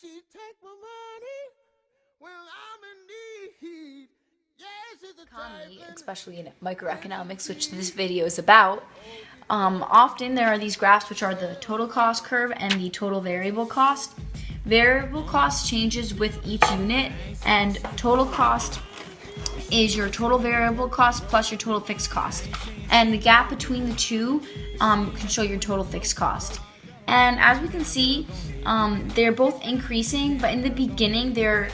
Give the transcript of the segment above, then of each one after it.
She take my money when I'm in need. Yes, it's a Economy, especially in microeconomics, which this video is about, often there are these graphs which are the total cost curve and the total variable cost. Variable cost changes with each unit, and total cost is your total variable cost plus your total fixed cost. And the gap between the two can show your total fixed cost. And as we can see, they're both increasing, but in the beginning they're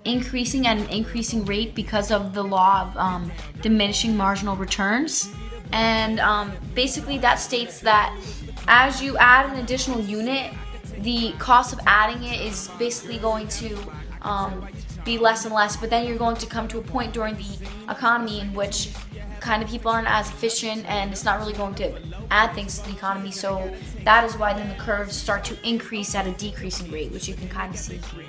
increasing at an increasing rate because of the law of diminishing marginal returns. And basically that states that as you add an additional unit, the cost of adding it is basically going to be less and less, but then you're going to come to a point during the economy in which kind of people aren't as efficient and it's not really going to add things to the economy. So that is why then the curves start to increase at a decreasing rate, which you can kind of see here.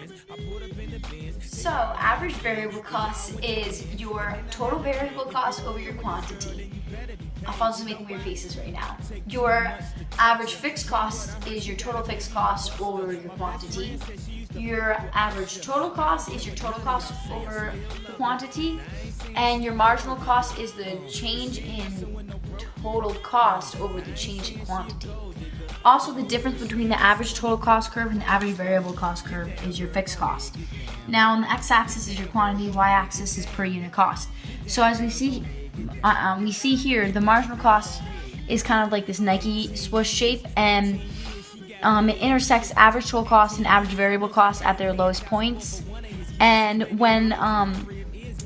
So average variable cost is your total variable cost over your quantity. Alfonso's making weird faces right now. Your average fixed cost is your total fixed cost over your quantity. Your average total cost is your total cost over the quantity. And your marginal cost is the change in total cost over the change in quantity. Also, the difference between the average total cost curve and the average variable cost curve is your fixed cost. Now, on the x-axis is your quantity, y-axis is per unit cost. So as we see here, the marginal cost is kind of like this Nike swoosh shape, and it intersects average total cost and average variable cost at their lowest points. And when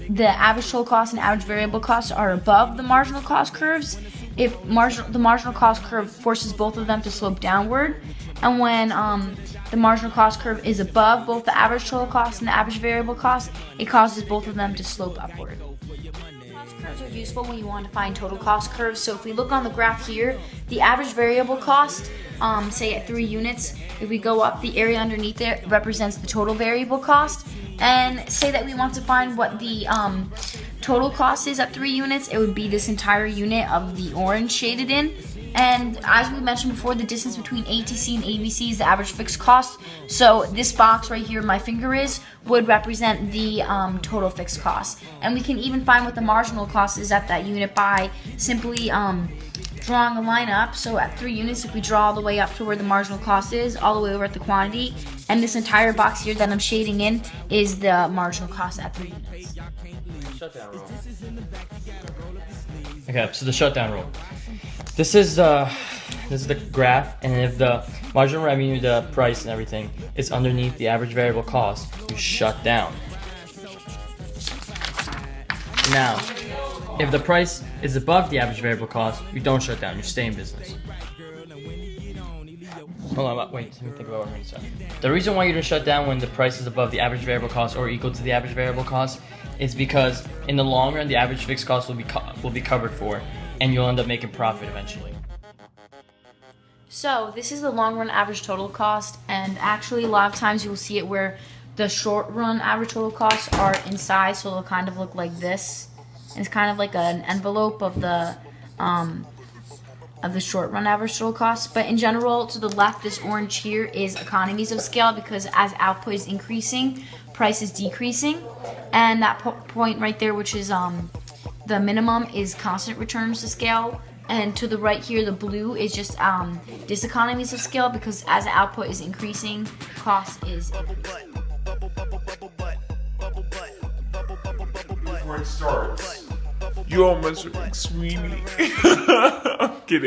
the average total cost and average variable costs are above the marginal cost curves, the marginal cost curve forces both of them to slope downward. And when the marginal cost curve is above both the average total cost and the average variable cost, it causes both of them to slope upward. Cost curves are useful when you want to find total cost curves. So if we look on the graph here, the average variable cost, say at 3 units, if we go up, the area underneath it represents the total variable cost. And say that we want to find what the total cost is at 3 units, it would be this entire unit of the orange shaded in. And as we mentioned before, the distance between ATC and ABC is the average fixed cost. So this box right here, my finger is, would represent the total fixed cost. And we can even find what the marginal cost is at that unit by simply drawing a line up. So at 3 units, if we draw all the way up to where the marginal cost is, all the way over at the quantity, and this entire box here that I'm shading in is the marginal cost at 3 units. Shutdown rule. Okay, so the shutdown rule. This is the graph, and if the marginal revenue, the price and everything is underneath the average variable cost, you shut down. Now, if the price is above the average variable cost, you don't shut down, you stay in business. Hold on, wait, let me think about what I'm going to say. The reason why you don't shut down when the price is above the average variable cost or equal to the average variable cost is because in the long run, the average fixed cost will be covered for, and you'll end up making profit eventually. So this is the long run average total cost, and actually a lot of times you will see it where the short run average total costs are in size, so they'll kind of look like this. It's kind of like an envelope of the short run average total cost. But in general, to the left, this orange here is economies of scale, because as output is increasing, price is decreasing. And that point right there, which is the minimum, is constant returns to scale. And to the right here, the blue is just diseconomies of scale, because as output is increasing, cost is increasing. Before it starts, you almost look like Sweeney. I'm kidding.